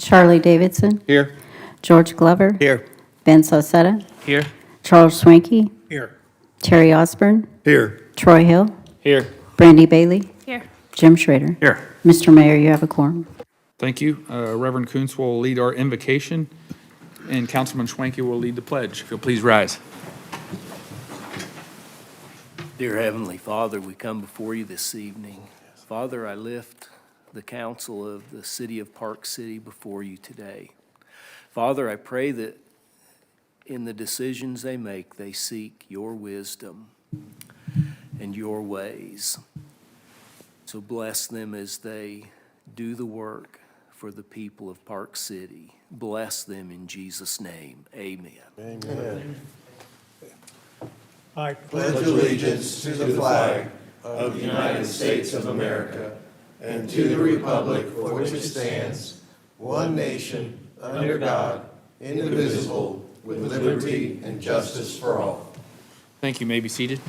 Charlie Davidson, Here. George Glover, Here. Ben Sosetta, Here. Charles Swanky, Here. Terry Osborne, Here. Troy Hill, Here. Brandy Bailey, Here. Jim Schrader. Here. Mr. Mayor, you have a quorum. Thank you. Reverend Kuntz will lead our invocation, and Councilman Schwanke will lead the pledge. If you'll please rise. Dear Heavenly Father, we come before you this evening. Father, I lift the council of the city of Park City before you today. Father, I pray that in the decisions they make, they seek your wisdom and your ways. So bless them as they do the work for the people of Park City. Bless them in Jesus' name. Amen. I pledge allegiance to the flag of the United States of America and to the republic for which it stands, one nation, under God, indivisible, with liberty and justice for all. Thank you. May be seated.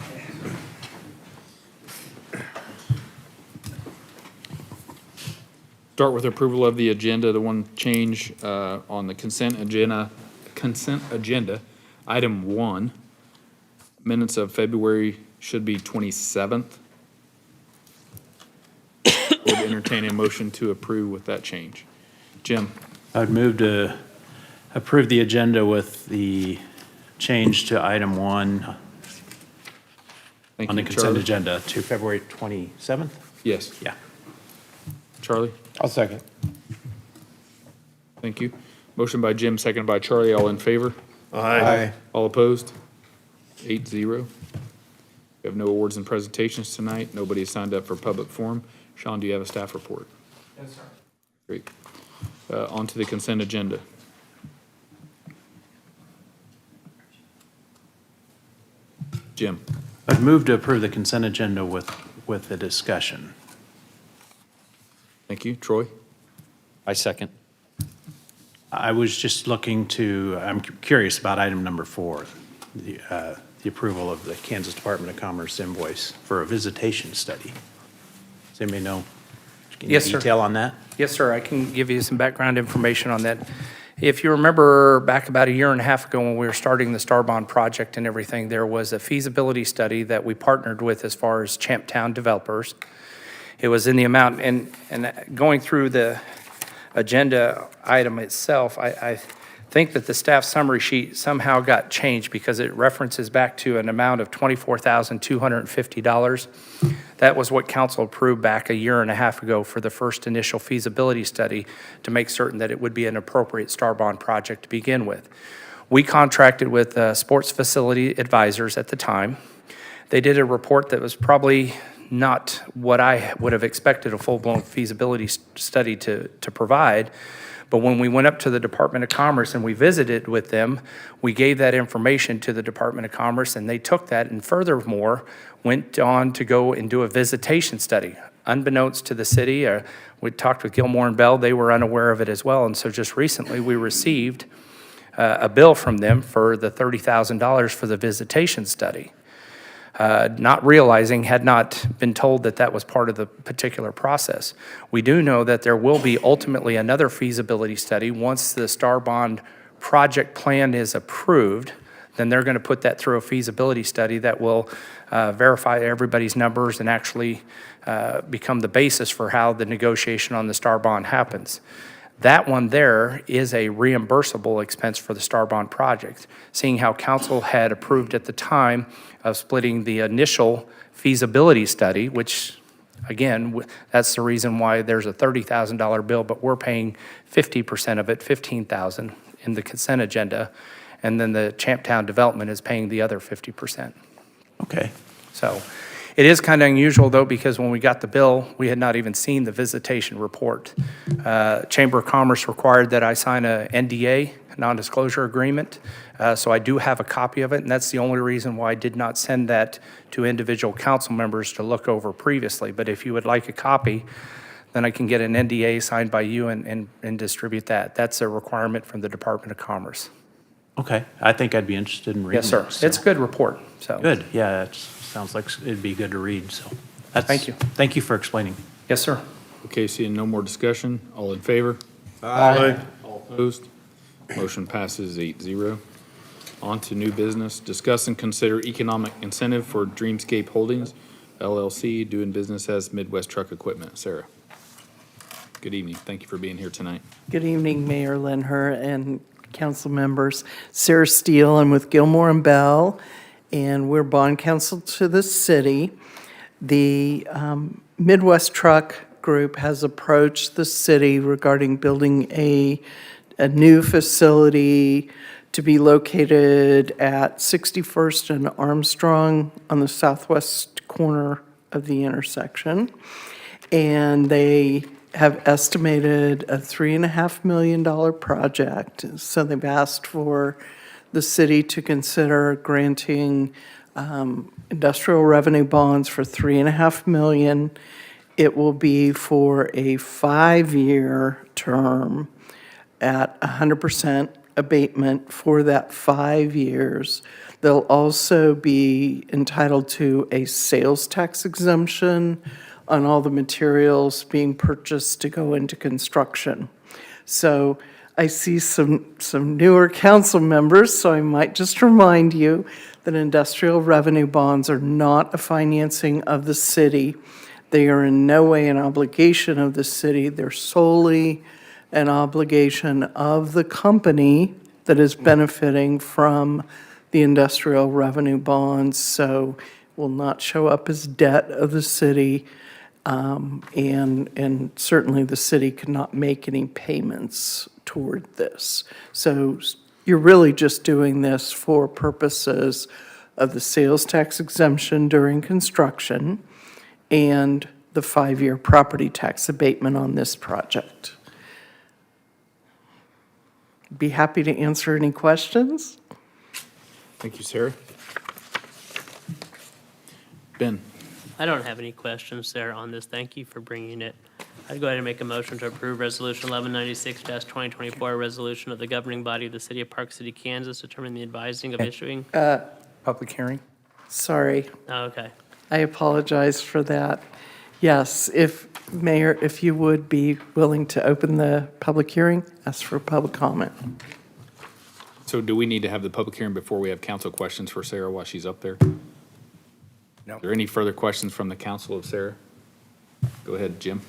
Start with approval of the agenda. The one change on the consent agenda, item 1, minutes of February should be 27th. Would entertain a motion to approve with that change. Jim, I would move to approve the agenda with the change to item 1 thank on you. the consent Charlie? agenda to February 27th? Yes. Yeah. Charlie? I'll second. Thank you. Motion by Jim, seconded by Charlie. All in favor? Aye. All opposed? 8-0. We have no awards and presentations tonight. Nobody has signed up for public forum. Sean, do you have a staff report? Yes, sir. Great. On to the consent agenda. Jim, I'd move to approve the consent agenda with the discussion. thank you. Troy? I second. I was just looking to, I'm curious about item number 4, the approval of the Kansas Department of Commerce invoice for a visitation study. Does anybody know any Yes, sir. detail on that? Yes, sir, I can give you some background information on that. If you remember back about a year and a half ago when we were starting the Star Bond project and everything, there was a feasibility study that we partnered with as far as Champtown developers. It was in the amount, and going through the agenda item itself, I think that the staff summary sheet somehow got changed because it references back to an amount of $24,250. That was what council approved back a year and a half ago for the first initial feasibility study to make certain that it would be an appropriate Star Bond project to begin with. We contracted with Sports Facility Advisors at the time. They did a report that was probably not what I would have expected a full-blown feasibility study to provide. But when we went up to the Department of Commerce and we visited with them, we gave that information to the Department of Commerce, and they took that and furthermore went on to go and do a visitation study. Unbeknownst to the city, we talked with Gilmore and Bell, they were unaware of it as well. And so just recently we received a bill from them for the $30,000 for the visitation study. Not realizing, had not been told that that was part of the particular process. We do know that there will be ultimately another feasibility study. Once the Star Bond project plan is approved, then they're going to put that through a feasibility study that will verify everybody's numbers and actually become the basis for how the negotiation on the Star Bond happens. That one there is a reimbursable expense for the Star Bond project, seeing how council had approved at the time of splitting the initial feasibility study, which, again, that's the reason why there's a $30,000 bill, but we're paying 50% of it, $15,000 in the consent agenda, and then the Champtown Development is paying the other 50%. Okay. So it is kind of unusual, though, because when we got the bill, we had not even seen the visitation report. Chamber of Commerce required that I sign a NDA, non-disclosure agreement, so I do have a copy of it, and that's the only reason why I did not send that to individual council members to look over previously. But if you would like a copy, then I can get an NDA signed by you and distribute that. That's a requirement from the Department of Commerce. Okay. I think I'd be interested in reading Yes, sir. it, so. It's a good report, so. Good. Yeah, it sounds like it'd be good to read, so. Thank you. Thank you for explaining. Yes, sir. Okay, seeing no more discussion. All in favor? Aye. All opposed? Motion passes 8-0. On to new business. Discuss and consider economic incentive for Dreamscape Holdings LLC doing business as Midwest Truck Equipment. Sarah. Good evening. Thank you for being here tonight. Good evening, Mayor Lenher and council members. Sarah Steele, I'm with Gilmore and Bell, and we're bond counsel to the city. The Midwest Truck Group has approached the city regarding building a new facility to be located at 61st and Armstrong on the southwest corner of the intersection. And they have estimated a $3.5 million project. So they've asked for the city to consider granting industrial revenue bonds for $3.5 million. It will be for a 5-year term at 100% abatement for that 5 years. They'll also be entitled to a sales tax exemption on all the materials being purchased to go into construction. So I see some newer council members, so I might just remind you that industrial revenue bonds are not a financing of the city. They are in no way an obligation of the city. They're solely an obligation of the company that is benefiting from the industrial revenue bonds, so will not show up as debt of the city. And certainly the city cannot make any payments toward this. So you're really just doing this for purposes of the sales tax exemption during construction and the 5-year property tax abatement on this project. Be happy to answer any questions. Thank you, Sarah. Ben. I don't have any questions there on this. Thank you for bringing it. I'd go ahead and make a motion to approve Resolution 1196-2024, a resolution of the governing body of the City of Park City, Kansas, determining the advising of issuing. Public hearing? Sorry, Oh, okay. I apologize for that. Yes, Mayor, if you would be willing to open the public hearing, ask for public comment. So do we need to have the public hearing before we have council questions for Sarah while she's up there? No. Are there any further questions from the council of Sarah? Go ahead, Jim.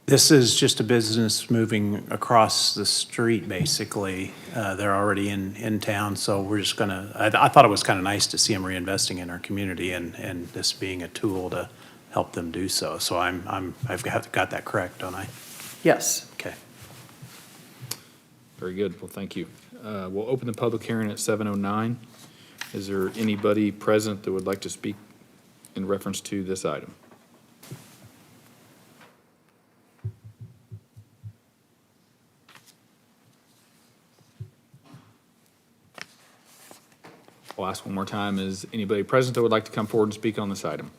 This is just a business moving across the street, basically. They're already in town, so we're just gonna, I thought it was kind of nice to see them reinvesting in our community and this being a tool to help them do so. So I've got that correct, don't I? Yes. Okay. Very good. Well, thank you. We'll open the public hearing at 7:09. Is there anybody present that would like to speak in reference to this item? I'll ask one more time. Is anybody present that would like to come forward and speak on this item?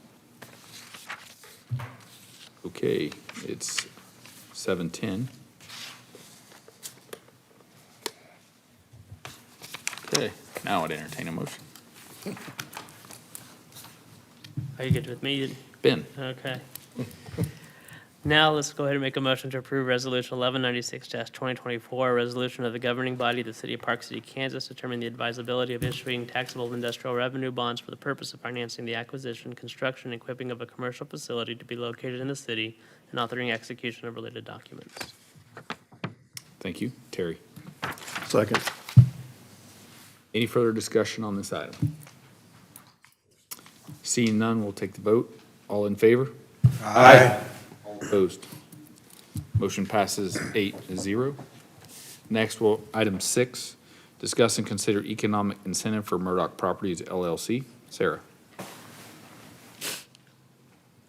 Okay, it's 7:10. Okay, now I'd entertain a motion. Are you good with me? Ben, Okay. Now, let's go ahead and make a motion to approve Resolution 1196-2024, a resolution of the governing body of the City of Park City, Kansas, determining the advisability of issuing taxable industrial revenue bonds for the purpose of financing the acquisition, construction, and equipping of a commercial facility to be located in the city, and authoring execution of related documents. thank you. Terry, Second. any further discussion on this item? Seeing none, we'll take the vote. All in favor? Aye. Opposed? Motion passes 8-0. Next, item 6, discuss and consider economic incentive for Murdoch Properties LLC. Sarah.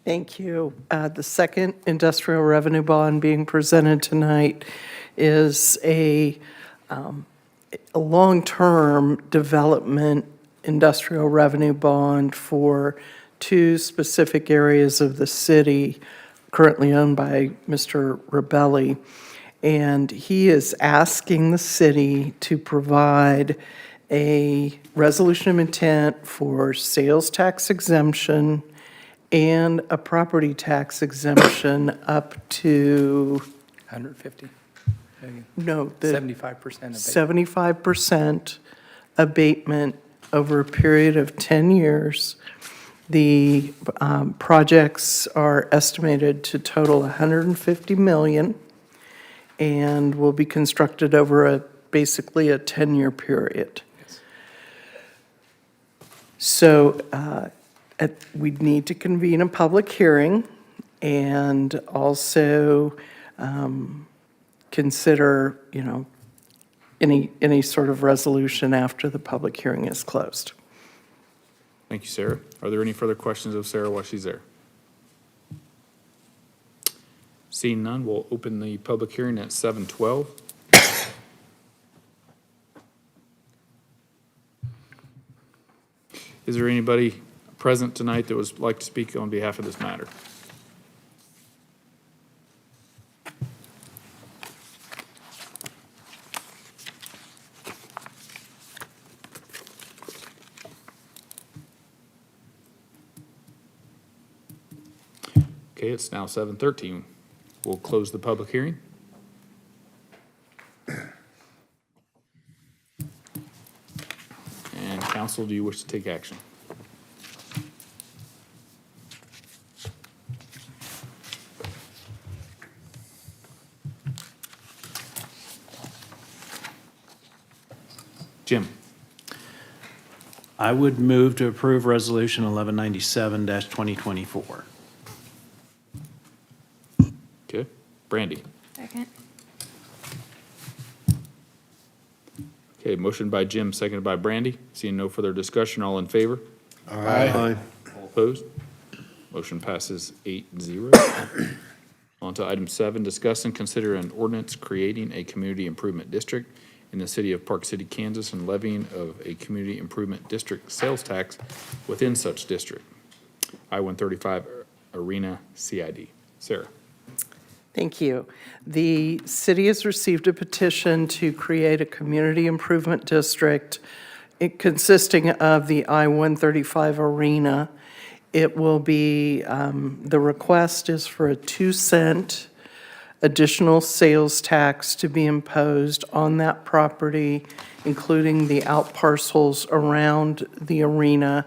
Thank you. The second industrial revenue bond being presented tonight is a long-term development industrial revenue bond for 2 specific areas of the city currently owned by Mr. Rebelli. And he is asking the city to provide a resolution of intent for sales tax exemption and a property tax exemption up to, 150? No, the 75% of 75% abatement over a period of 10 years. The projects are estimated to total $150 million and will be constructed over basically a 10-year period. So we'd need to convene a public hearing and also consider, any sort of resolution after the public hearing is closed. Thank you, Sarah. Are there any further questions of Sarah while she's there? Seeing none, we'll open the public hearing at 7:12. Is there anybody present tonight that would like to speak on behalf of this matter? Okay, it's now 7:13. We'll close the public hearing. And council, do you wish to take action? Jim? I would move to approve Resolution 1197-2024. Okay. Brandy? Second. Okay, motion by Jim, seconded by Brandy. Seeing no further discussion, all in favor? Aye. All opposed? Motion passes 8-0. On to item 7, discuss and consider an ordinance creating a community improvement district in the city of Park City, Kansas, and levying of a community improvement district sales tax within such district. I-135 Arena CID. Sarah? Thank you. The city has received a petition to create a community improvement district consisting of the I-135 Arena. It will be, the request is for a 2-cent additional sales tax to be imposed on that property, including the outparcels around the arena.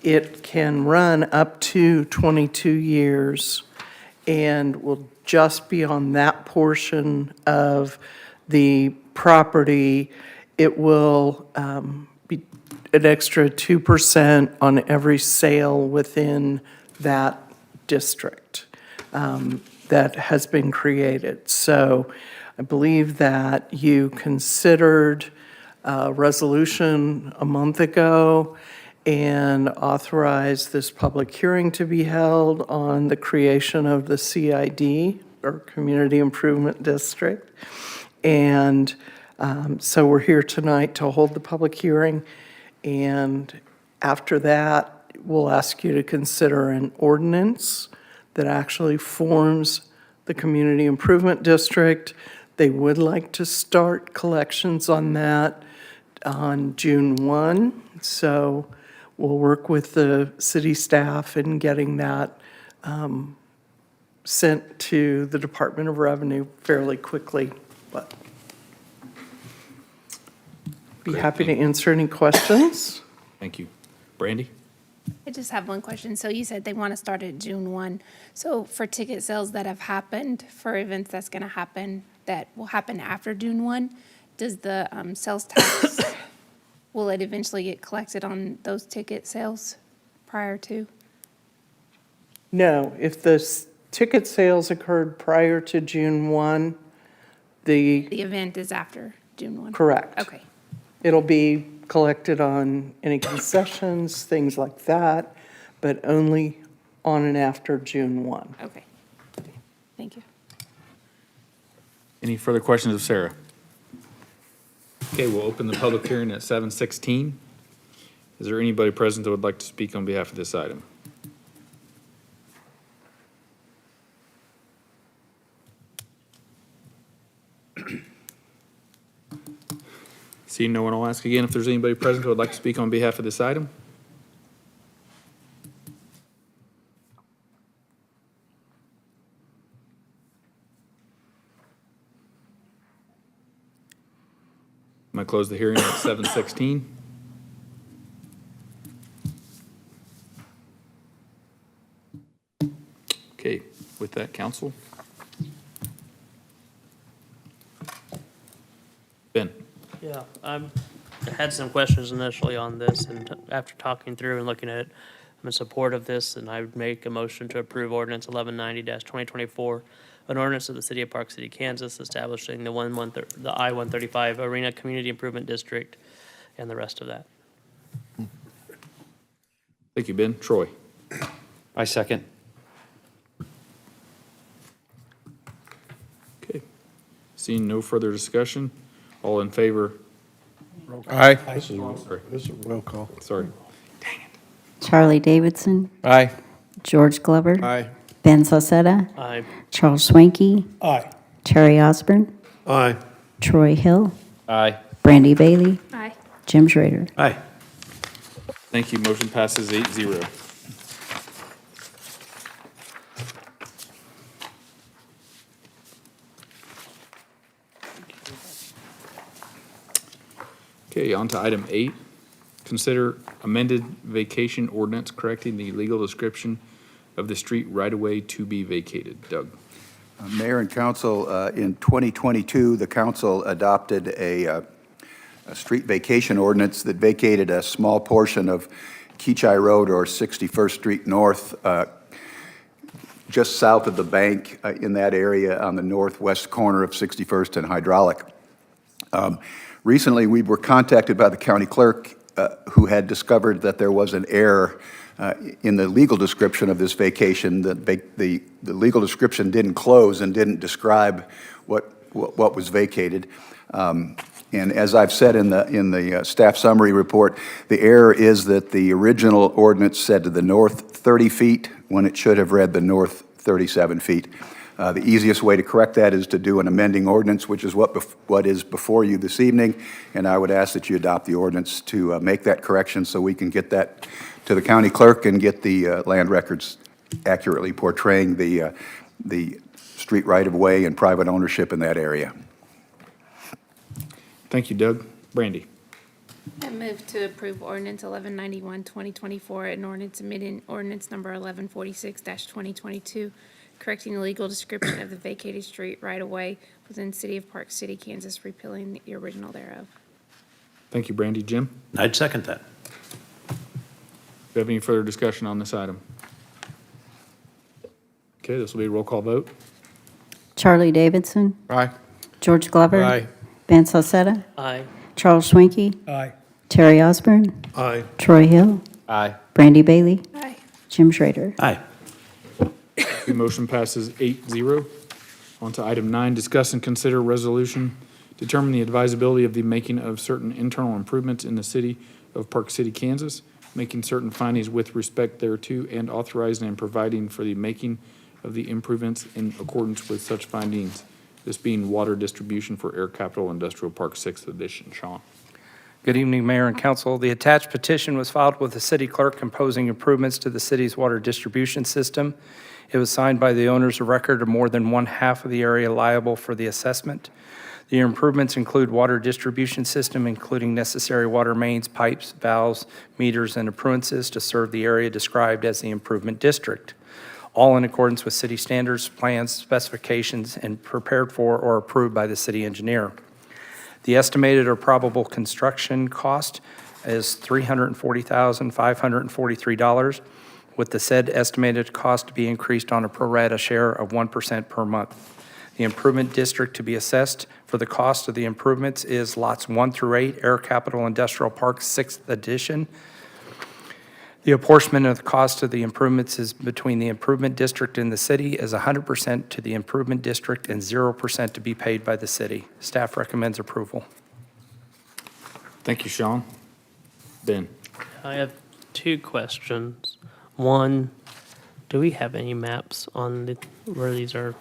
It can run up to 22 years and will just be on that portion of the property. It will be an extra 2% on every sale within that district that has been created. So I believe that you considered a resolution a month ago and authorized this public hearing to be held on the creation of the CID, or Community Improvement District. And so we're here tonight to hold the public hearing. And after that, we'll ask you to consider an ordinance that actually forms the Community Improvement District. They would like to start collections on that on June 1. So we'll work with the city staff in getting that sent to the Department of Revenue fairly quickly. But be happy to answer any questions. Thank you. Brandy? I just have one question. So you said they want to start at June 1. So for ticket sales that have happened, for events that's going to happen, that will happen after June 1, does the sales tax, will it eventually get collected on those ticket sales prior to? No, if the ticket sales occurred prior to June 1, the, The event is after June 1? correct. Okay. It'll be collected on any concessions, things like that, but only on and after June 1. Okay. Thank you. Any further questions of Sarah? Okay, we'll open the public hearing at 7:16. Is there anybody present that would like to speak on behalf of this item? Seeing no one, I'll ask again if there's anybody present who would like to speak on behalf of this item. close the hearing at 7:16. Okay, with that, council. Ben? Yeah, I had some questions initially on this, and after talking through and looking at it, I'm in support of this, and I would make a motion to approve ordinance 1190-2024, an ordinance of the city of Park City, Kansas, establishing the I-135 Arena Community Improvement District and the rest of that. Thank you, Ben. Troy? I second. Okay. Seeing no further discussion, all in favor? Aye. Sorry. This is a roll call. Sorry. Charlie Davidson, Aye. George Glover, Aye. Ben Sosetta, Aye. Charles Swanky, Aye. Terry Osborne, Aye. Troy Hill, Aye. Brandy Bailey, Aye. Jim Schrader. Aye. Thank you. Motion passes 8-0. Okay, on to item 8. Consider amended vacation ordinance correcting the legal description of the street right-of-way to be vacated. Doug? Mayor and council, in 2022, the council adopted a street vacation ordinance that vacated a small portion of Keachai Road or 61st Street North, just south of the bank in that area on the northwest corner of 61st and Hydraulic. Recently, we were contacted by the county clerk who had discovered that there was an error in the legal description of this vacation. The legal description didn't close and didn't describe what was vacated. And as I've said in the staff summary report, the error is that the original ordinance said to the north 30 feet when it should have read the north 37 feet. The easiest way to correct that is to do an amending ordinance, which is what is before you this evening, and I would ask that you adopt the ordinance to make that correction so we can get that to the county clerk and get the land records accurately portraying the street right-of-way and private ownership in that area. Thank you, Doug. Brandy? I move to approve ordinance 1191, 2024, and ordinance amending ordinance number 1146-2022, correcting the legal description of the vacated street right-of-way within the city of Park City, Kansas, repealing the original thereof. Thank you, Brandy. Jim? I'd second that. Do you have any further discussion on this item? Okay, this will be a roll call vote. Charlie Davidson, Aye. George Glover, Aye. Ben Sosetta, Aye. Charles Swanky, Aye. Terry Osborne, Aye. Troy Hill, Aye. Brandy Bailey, Aye. Jim Schrader. Aye. The motion passes 8-0. On to item 9, discuss and consider resolution, determine the advisability of the making of certain internal improvements in the city of Park City, Kansas, making certain findings with respect thereto, and authorizing and providing for the making of the improvements in accordance with such findings, this being water distribution for Air Capital Industrial Park 6th Edition. Sean? Good evening, Mayor and Council. The attached petition was filed with the city clerk imposing improvements to the city's water distribution system. It was signed by the owners of record of more than one-half of the area liable for the assessment. The improvements include water distribution system, including necessary water mains, pipes, valves, meters, and appurtenances to serve the area described as the improvement district, all in accordance with city standards, plans, specifications, and prepared for or approved by the city engineer. The estimated or probable construction cost is $340,543, with the said estimated cost to be increased on a pro rata share of 1% per month. The improvement district to be assessed for the cost of the improvements is lots 1 through 8, Air Capital Industrial Park 6th Edition. The apportionment of the cost of the improvements is between the improvement district and the city is 100% to the improvement district and 0% to be paid by the city. Staff recommends approval. Thank you, Sean. Ben? I have two questions. One, do we have any maps on where these are?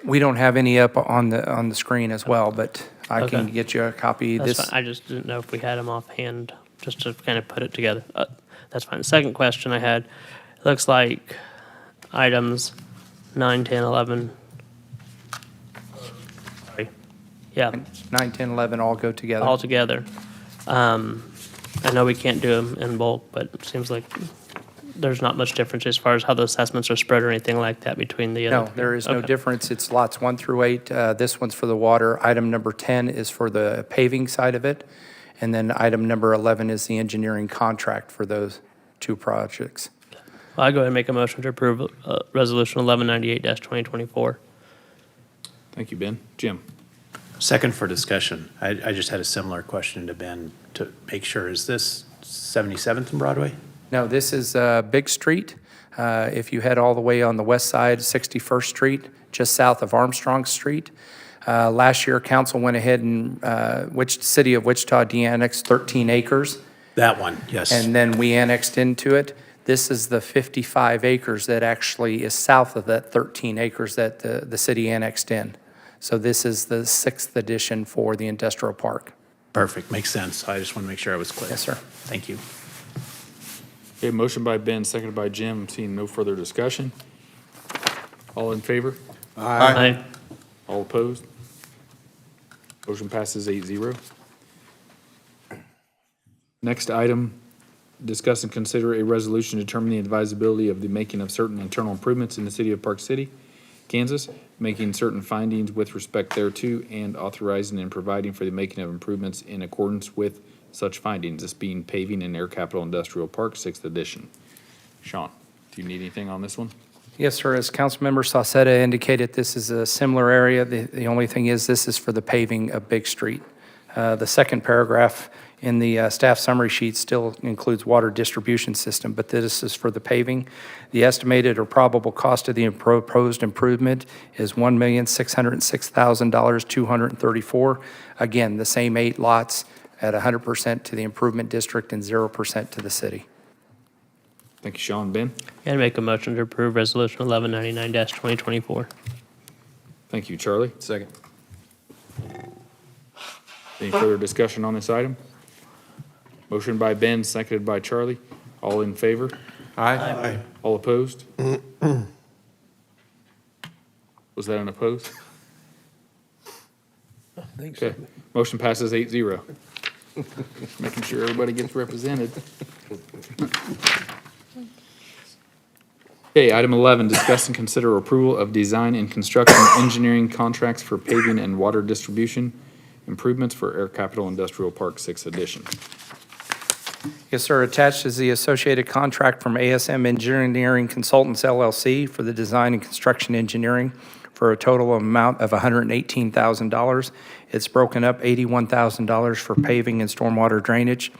We don't have any up on the screen as well, but I can Okay. get you a copy. That's This fine. I just didn't know if we had them offhand, just to kind of put it together. That's fine. The second question I had, it looks like items 9, 10, 11. Sorry. Yeah, 9, 10, 11 all go together. all together. I know we can't do them in bulk, but it seems like there's not much difference as far as how the assessments are spread or anything like that between the other. No, there is no Okay. difference. It's lots 1 through 8. This one's for the water. Item number 10 is for the paving side of it. And then item number 11 is the engineering contract for those 2 projects. Well, I'll go ahead and make a motion to approve Resolution 1198-2024. Thank you, Ben. Jim? Second for discussion. I just had a similar question to Ben to make sure, is this 77th and Broadway? No, this is Big Street. If you head all the way on the west side, 61st Street, just south of Armstrong Street. Last year, council went ahead and, city of Wichita de-annexed 13 acres, That one, yes. and then we annexed into it. This is the 55 acres that actually is south of that 13 acres that the city annexed in. So this is the 6th edition for the industrial park. Perfect, makes sense. I just want to make sure I was clear. Yes, sir. Thank you. Okay, motion by Ben, seconded by Jim. I'm seeing no further discussion. All in favor? Aye. All opposed? Motion passes 8-0. Next item, discuss and consider a resolution determining the advisability of the making of certain internal improvements in the city of Park City, Kansas, making certain findings with respect thereto, and authorizing and providing for the making of improvements in accordance with such findings, this being paving in Air Capital Industrial Park, 6th edition. Sean, do you need anything on this one? Yes, sir. As Councilmember Sauceda indicated, this is a similar area. The only thing is, this is for the paving of Big Street. The second paragraph in the staff summary sheet still includes water distribution system, but this is for the paving. The estimated or probable cost of the proposed improvement is $1,606,234. Again, the same 8 lots at 100% to the improvement district and 0% to the city. Thank you, Sean. Ben? And make a motion to approve Resolution 1199-2024. Thank you, Charlie. Second. Any further discussion on this item? Motion by Ben, seconded by Charlie. All in favor? Aye. All opposed? Was that an opposed? Okay. Motion passes 8-0. Making sure everybody gets represented. Okay, item 11, discuss and consider approval of design and construction engineering contracts for paving and water distribution improvements for Air Capital Industrial Park, 6th edition. Yes, sir. Attached is the associated contract from ASM Engineering Consultants LLC for the design and construction engineering for a total amount of $118,000. It's broken up $81,000 for paving and stormwater drainage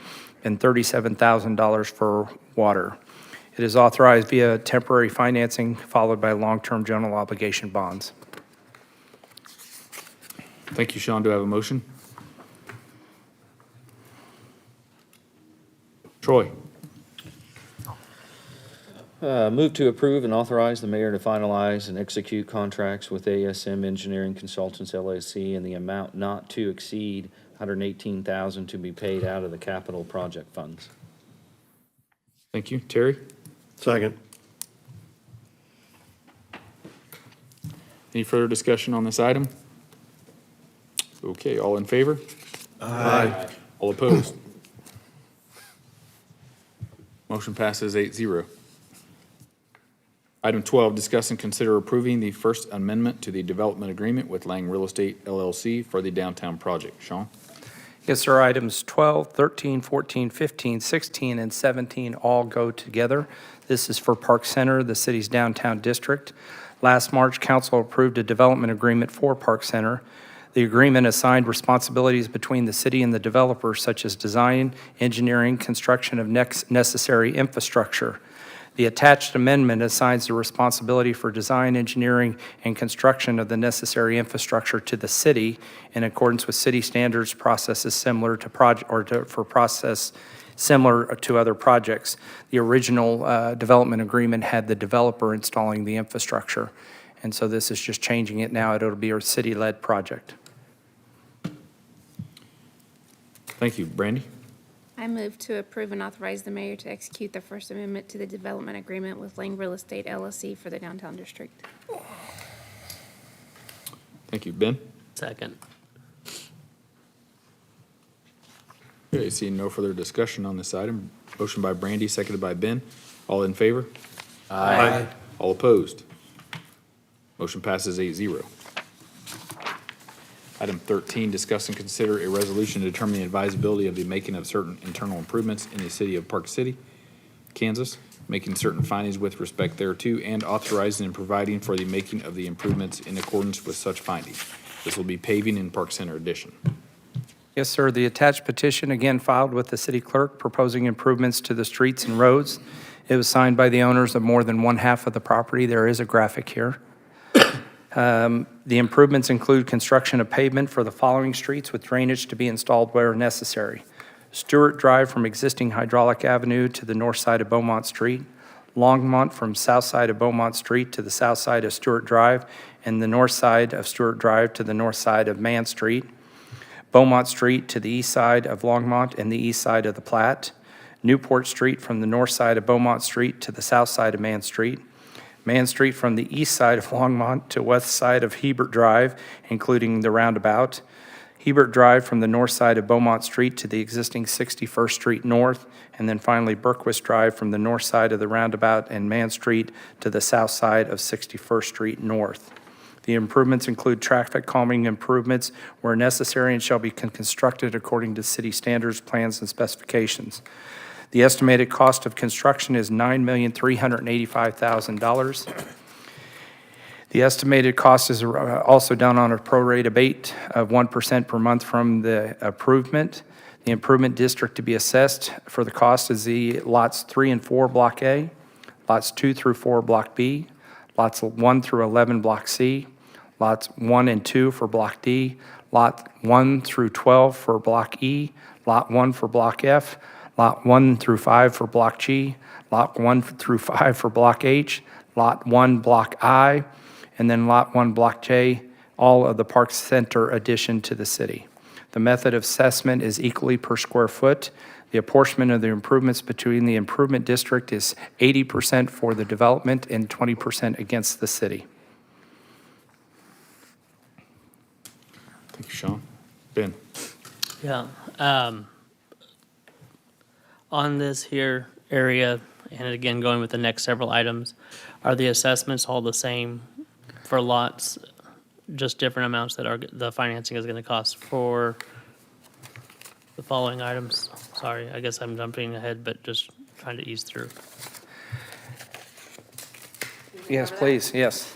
and $37,000 for water. It is authorized via temporary financing followed by long-term general obligation bonds. Thank you, Sean. Do I have a motion? Troy? Move to approve and authorize the mayor to finalize and execute contracts with ASM Engineering Consultants LLC in the amount not to exceed $118,000 to be paid out of the capital project funds. Thank you. Terry? Second. Any further discussion on this item? Okay, all in favor? Aye. All opposed? Motion passes 8-0. Item 12, discuss and consider approving the First Amendment to the development agreement with Lang Real Estate LLC for the downtown project. Sean? Yes, sir. Items 12, 13, 14, 15, 16, and 17 all go together. This is for Park Center, the city's downtown district. Last March, council approved a development agreement for Park Center. The agreement assigned responsibilities between the city and the developer, such as design, engineering, construction of necessary infrastructure. The attached amendment assigns the responsibility for design, engineering, and construction of the necessary infrastructure to the city in accordance with city standards, processes similar to process similar to other projects. The original development agreement had the developer installing the infrastructure, and so this is just changing it now. It'll be a city-led project. Thank you. Brandy? I move to approve and authorize the mayor to execute the First Amendment to the development agreement with Lang Real Estate LLC for the downtown district. Thank you. Ben? Second. Okay, seeing no further discussion on this item, motion by Brandy, seconded by Ben. All in favor? Aye. All opposed? Motion passes 8-0. Item 13, discuss and consider a resolution to determine the advisability of the making of certain internal improvements in the city of Park City, Kansas, making certain findings with respect thereto, and authorizing and providing for the making of the improvements in accordance with such findings. This will be paving in Park Center addition. Yes, sir. The attached petition, again filed with the city clerk, proposing improvements to the streets and roads. It was signed by the owners of more than one half of the property. There is a graphic here. The improvements include construction of pavement for the following streets with drainage to be installed where necessary. Stewart Drive from existing Hydraulic Avenue to the north side of Beaumont Street. Longmont from south side of Beaumont Street to the south side of Stewart Drive, and the north side of Stewart Drive to the north side of Mann Street. Beaumont Street to the east side of Longmont and the east side of the Platte. Newport Street from the north side of Beaumont Street to the south side of Mann Street. Mann Street from the east side of Longmont to west side of Hebert Drive, including the roundabout. Hebert Drive from the north side of Beaumont Street to the existing 61st Street North, and then finally Berquist Drive from the north side of the roundabout and Mann Street to the south side of 61st Street North. The improvements include traffic calming improvements where necessary and shall be constructed according to city standards, plans, and specifications. The estimated cost of construction is $9,385,000. The estimated cost is also done on a prorate abate of 1% per month from the improvement. The improvement district to be assessed for the cost is the lots 3 and 4 Block A, lots 2 through 4 Block B, lots 1 through 11 Block C, lots 1 and 2 for Block D, lot 1 through 12 for Block E, lot 1 for Block F, lot 1 through 5 for Block G, lot 1 through 5 for Block H, lot 1 Block I, and then lot 1 Block J, all of the Park Center addition to the city. The method of assessment is equally per square foot. The apportionment of the improvements between the improvement district is 80% for the development and 20% against the city. Thank you, Sean. Ben? Yeah. On this here area, and again, going with the next several items, are the assessments all the same for lots, just different amounts that are, the financing is going to cost for the following items? Sorry, I guess I'm jumping ahead, but just trying to ease through. Yes, please, yes.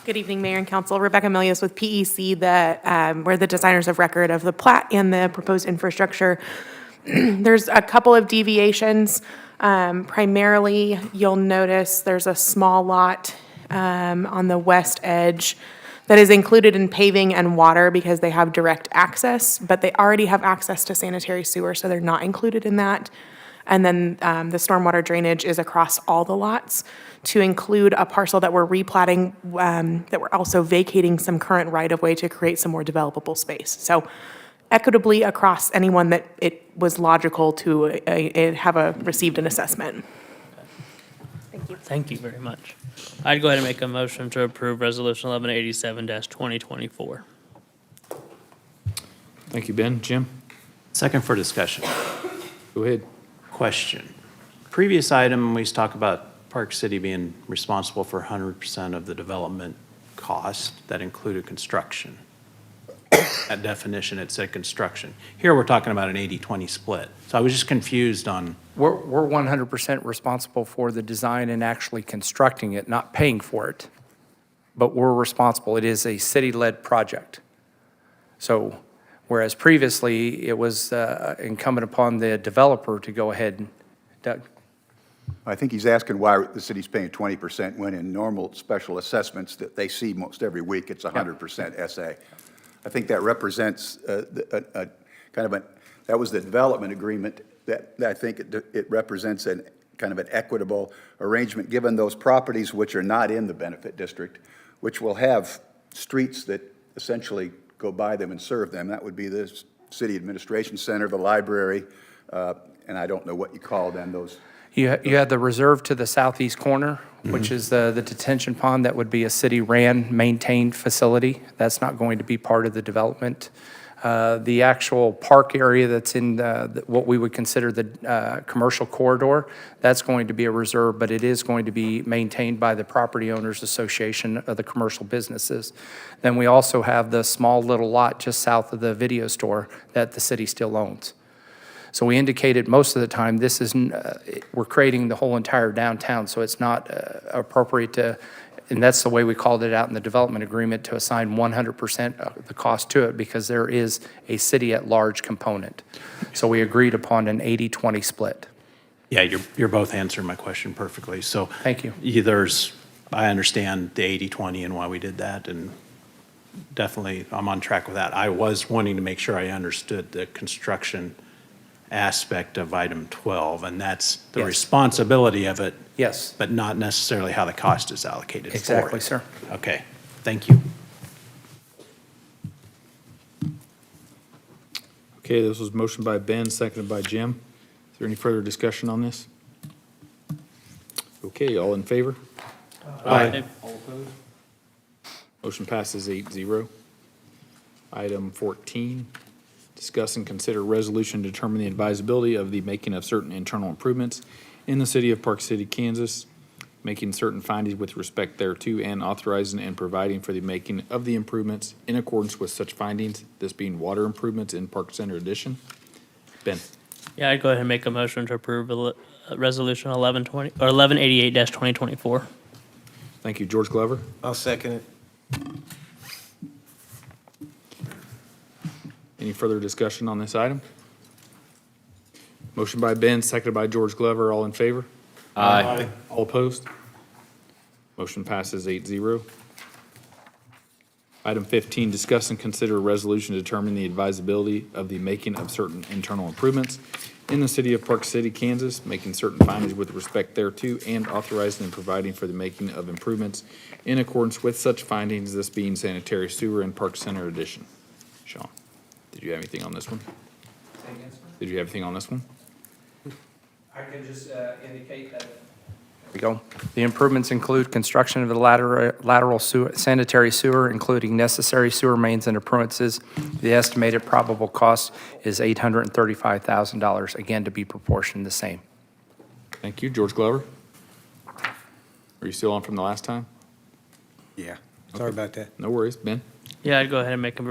Good evening, Mayor and Council. Rebecca Milius with PEC, we're the designers of record of the plat and the proposed infrastructure. There's a couple of deviations. Primarily, you'll notice there's a small lot on the west edge that is included in paving and water because they have direct access, but they already have access to sanitary sewer, so they're not included in that. And then the stormwater drainage is across all the lots to include a parcel that we're replatting, that we're also vacating some current right-of-way to create some more developable space. So equitably across anyone that it was logical to received an assessment. Thank you very much. I'd go ahead and make a motion to approve Resolution 1187-2024. Thank you, Ben. Jim? Second for discussion. Go ahead. Question. Previous item, we talked about Park City being responsible for 100% of the development cost that included construction. That definition, it said construction. Here, we're talking about an 80-20 split. So I was just confused on, We're 100% responsible for the design and actually constructing it, not paying for it. But we're responsible. It is a city-led project. So whereas previously, it was incumbent upon the developer to go ahead and, Doug? I think he's asking why the city's paying 20% when in normal special assessments that they see most every week, it's 100% SA. I think that represents that was the development agreement that I think it represents kind of an equitable arrangement, given those properties which are not in the benefit district, which will have streets that essentially go by them and serve them. That would be the city administration center, the library, and I don't know what you call them, those. You had the reserve to the southeast corner, which is the detention pond. That would be a city-ran, maintained facility. That's not going to be part of the development. The actual park area that's in what we would consider the commercial corridor, that's going to be a reserve, but it is going to be maintained by the Property Owners Association of the commercial businesses. Then we also have the small little lot just south of the video store that the city still owns. So we indicated most of the time, this is, we're creating the whole entire downtown, so it's not appropriate to, and that's the way we called it out in the development agreement, to assign 100% of the cost to it, because there is a city-at-large component. So we agreed upon an 80-20 split. Yeah, you're both answering my question perfectly. So Thank you. I understand the 80-20 and why we did that, and definitely I'm on track with that. I was wanting to make sure I understood the construction aspect of item 12, and that's the Yes. responsibility of it, Yes, but not necessarily how the cost is allocated for it. exactly, sir. Okay, thank you. Okay, this was motion by Ben, seconded by Jim. Is there any further discussion on this? Okay, all in favor? Aye. Motion passes 8-0. Item 14, discuss and consider resolution to determine the advisability of the making of certain internal improvements in the city of Park City, Kansas, making certain findings with respect thereto, and authorizing and providing for the making of the improvements in accordance with such findings, this being water improvements in Park Center addition. Ben, Yeah, I'd go ahead and make a motion to approve Resolution 1120, or 1188-2024. thank you. George Glover? I'll second it. Any further discussion on this item? Motion by Ben, seconded by George Glover. All in favor? Aye. All opposed? Motion passes 8-0. Item 15, discuss and consider a resolution determining the advisability of the making of certain internal improvements in the city of Park City, Kansas, making certain findings with respect thereto, and authorizing and providing for the making of improvements in accordance with such findings, this being sanitary sewer and Park Center addition. Sean, did you have anything on this one? Did you have anything on this one? I can just indicate that. We go. The improvements include construction of the lateral sewer, sanitary sewer, including necessary sewer mains and apurtenances. The estimated probable cost is $835,000, again, to be proportioned the same. Thank you. George Glover? Are you still on from the last time? Yeah, sorry about that. No worries. Ben? Yeah, I'd go ahead and make a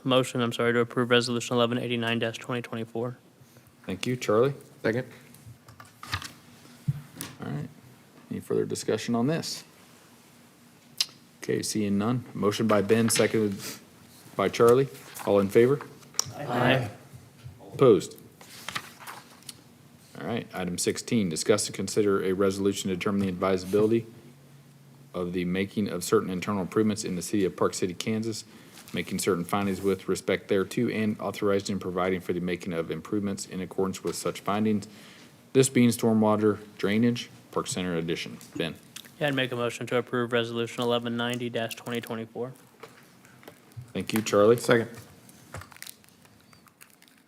motion, to approve Resolution 1189-2024. Thank you. Charlie? Second. All right. Any further discussion on this? Okay, seeing none. Motion by Ben, seconded by Charlie. All in favor? Aye. Opposed? All right, item 16, discuss and consider a resolution to determine the advisability of the making of certain internal improvements in the city of Park City, Kansas, making certain findings with respect thereto, and authorizing and providing for the making of improvements in accordance with such findings, this being stormwater drainage, Park Center addition. Ben? Yeah, I'd make a motion to approve Resolution 1190-2024. Thank you, Charlie. Second.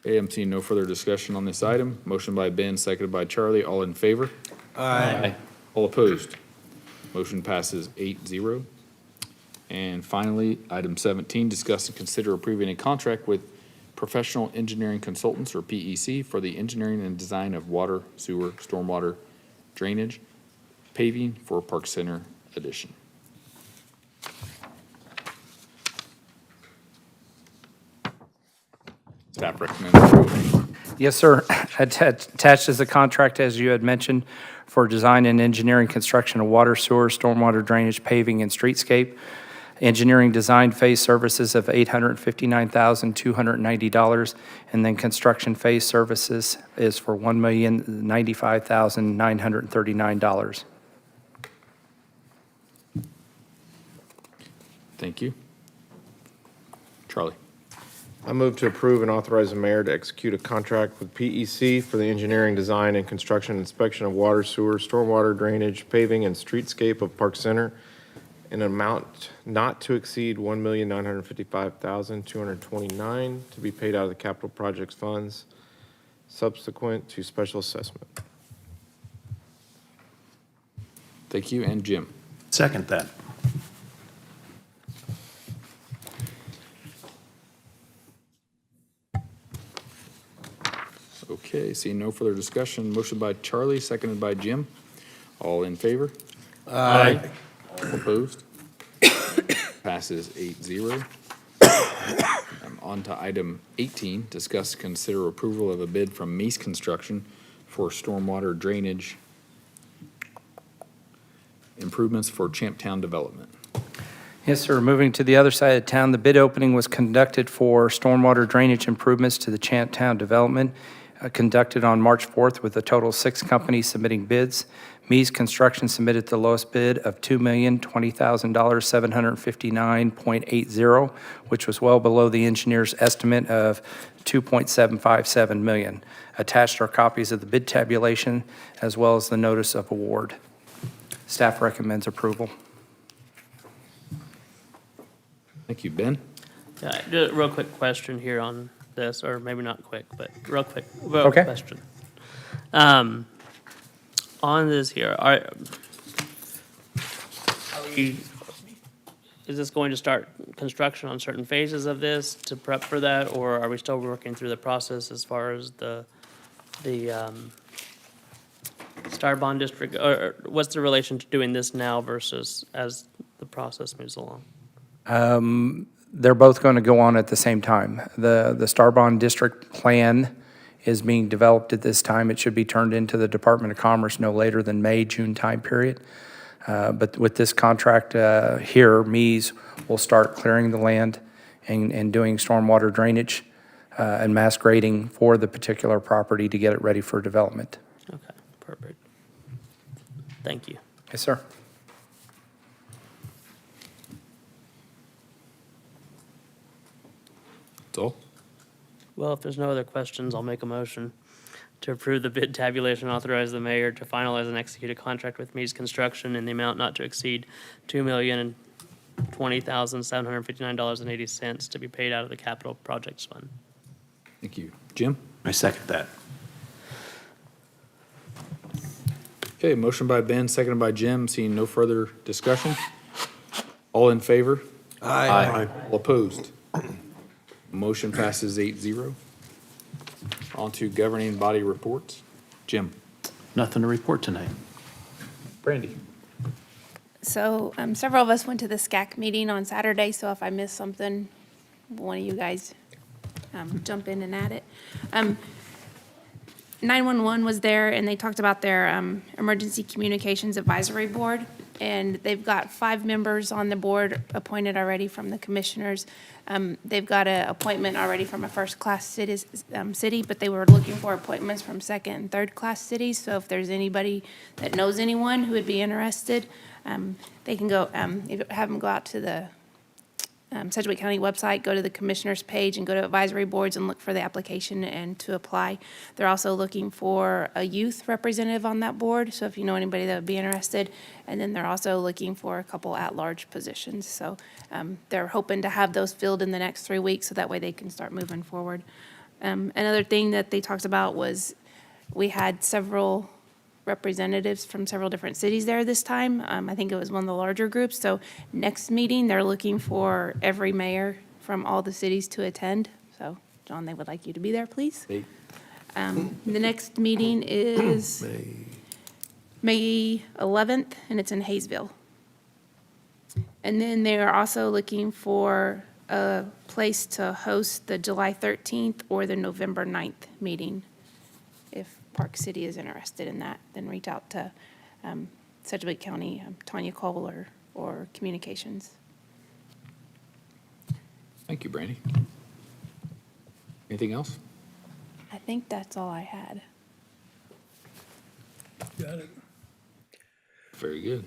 Okay, I'm seeing no further discussion on this item. Motion by Ben, seconded by Charlie. All in favor? Aye. All opposed? Motion passes 8-0. And finally, item 17, discuss and consider approving a contract with Professional Engineering Consultants, or PEC, for the engineering and design of water, sewer, stormwater, drainage, paving for Park Center addition. Staff recommends approval. Yes, sir. Attached is the contract, as you had mentioned, for design and engineering construction of water, sewer, stormwater drainage, paving, and streetscape. Engineering design phase services of $859,290, and then construction phase services is for $1,095,939. Thank you. Charlie. I move to approve and authorize the mayor to execute a contract with PEC for the engineering, design, and construction inspection of water, sewer, stormwater drainage, paving, and streetscape of Park Center in an amount not to exceed $1,955,229 to be paid out of the capital projects funds subsequent to special assessment. Thank you. And Jim. Second that. Okay, seeing no further discussion, motion by Charlie, seconded by Jim. All in favor? Aye. All opposed? Passes 8-0. On to item 18, discuss, consider approval of a bid from Meese Construction for stormwater drainage improvements for Champtown development. Yes, sir. Moving to the other side of town, the bid opening was conducted for stormwater drainage improvements to the Champtown development, conducted on March 4th with a total of 6 companies submitting bids. Meese Construction submitted the lowest bid of $2,020,759.80, which was well below the engineer's estimate of $2.757 million. Attached are copies of the bid tabulation as well as the notice of award. Staff recommends approval. Thank you, Ben. Yeah, just a real quick question here on this, or maybe not quick, but real quick Okay. question. On this here, is this going to start construction on certain phases of this to prep for that, or are we still working through the process as far as the Star Bond District, or what's the relation to doing this now versus as the process moves along? They're both going to go on at the same time. The Starbond District Plan is being developed at this time. It should be turned into the Department of Commerce no later than May, June time period. But with this contract here, Meese will start clearing the land and doing stormwater drainage and mass grading for the particular property to get it ready for development. Okay, perfect. Thank you. Yes, sir. That's all? Well, if there's no other questions, I'll make a motion to approve the bid tabulation, authorize the mayor to finalize and execute a contract with Meese Construction in the amount not to exceed $2,020,759.80 to be paid out of the Capital Projects Fund. Thank you. Jim? I second that. Okay, motion by Ben, seconded by Jim. Seeing no further discussion. All in favor? Aye. All opposed? Motion passes 8-0. On to governing body reports. Jim? Nothing to report tonight. Brandy? So several of us went to the SCAC meeting on Saturday, so if I missed something, one of you guys jump in and add it. 911 was there, and they talked about their Emergency Communications Advisory Board, and they've got 5 members on the board appointed already from the commissioners. They've got an appointment already from a first-class city, but they were looking for appointments from second and third-class cities. So if there's anybody that knows anyone who would be interested, they can go, have them go out to the Sedgwick County website, go to the commissioners page and go to advisory boards and look for the application and to apply. They're also looking for a youth representative on that board, so if you know anybody that would be interested. And then they're also looking for a couple at-large positions. So they're hoping to have those filled in the next 3 weeks, so that way they can start moving forward. Another thing that they talked about was we had several representatives from several different cities there this time. I think it was one of the larger groups. So next meeting, they're looking for every mayor from all the cities to attend. So, John, they would like you to be there, please. Hey. The next meeting is May 11th, and it's in Hayesville. And then they are also looking for a place to host the July 13th or the November 9th meeting. If Park City is interested in that, then reach out to Sedgwick County, Tanya Cole or Communications. Thank you, Brandy. Anything else? I think that's all I had. Got it. Very good.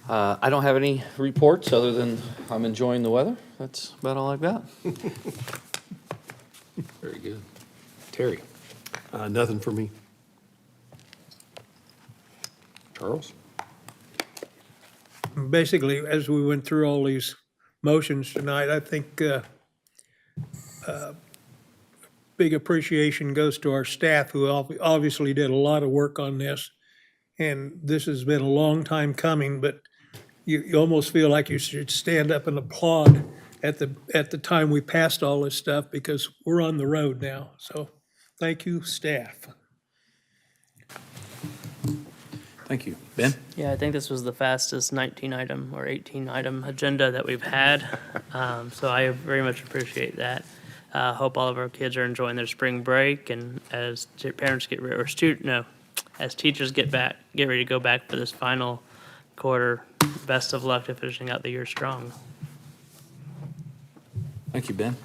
I don't have any reports other than I'm enjoying the weather. That's about all I've got. Very good. Terry? Nothing for me. Charles? Basically, as we went through all these motions tonight, I think big appreciation goes to our staff who obviously did a lot of work on this. And this has been a long time coming, but you almost feel like you should stand up and applaud at the time we passed all this stuff, because we're on the road now. So thank you, staff. Thank you. Ben? Yeah, I think this was the fastest 19-item or 18-item agenda that we've had. So I very much appreciate that. Hope all of our kids are enjoying their spring break, and as parents get ready, as teachers get ready to go back for this final quarter, best of luck to finishing out the year strong. Thank you, Ben.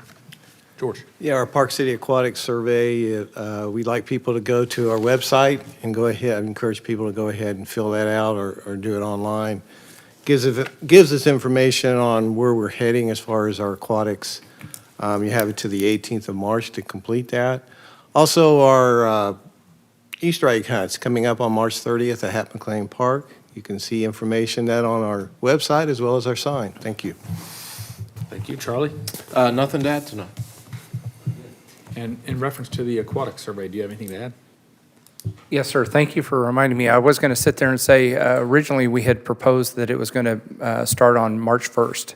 George? Yeah, our Park City Aquatic Survey, we'd like people to go to our website and go ahead, I encourage people to go ahead and fill that out or do it online. Gives us information on where we're heading as far as our aquatics. You have it to the 18th of March to complete that. Also, our Easter egg hunt's coming up on March 30th at Hat McLean Park. You can see information that on our website as well as our sign. Thank you. Thank you. Charlie? Nothing to add tonight. And in reference to the aquatic survey, do you have anything to add? Yes, sir. Thank you for reminding me. I was going to sit there and say, originally, we had proposed that it was going to start on March 1st,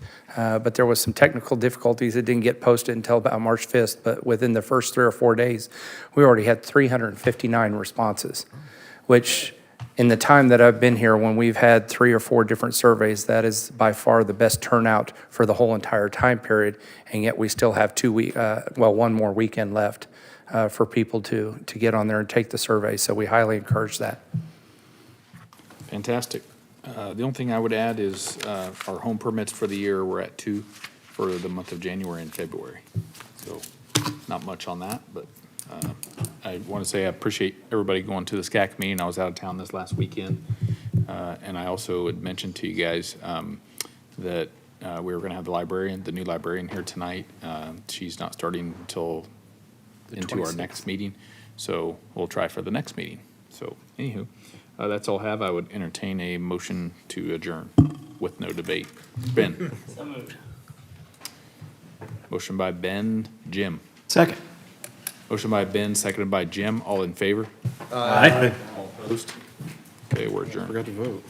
but there was some technical difficulties. It didn't get posted until about March 5th, but within the first 3 or 4 days, we already had 359 responses, which in the time that I've been here, when we've had 3 or 4 different surveys, that is by far the best turnout for the whole entire time period, and yet we still have 1 more weekend left for people to get on there and take the survey, so we highly encourage that. Fantastic. The only thing I would add is our home permits for the year, we're at 2 for the month of January and February. So not much on that, but I want to say I appreciate everybody going to the SCAC meeting. I was out of town this last weekend. And I also had mentioned to you guys that we were going to have the new librarian here tonight. She's not starting until into our next meeting, so we'll try for the next meeting. So anywho, that's all I have. I would entertain a motion to adjourn with no debate. Ben? So moved. Motion by Ben. Jim? Second. Motion by Ben, seconded by Jim. All in favor? Aye. All opposed? Okay, we're adjourned. Forgot to vote.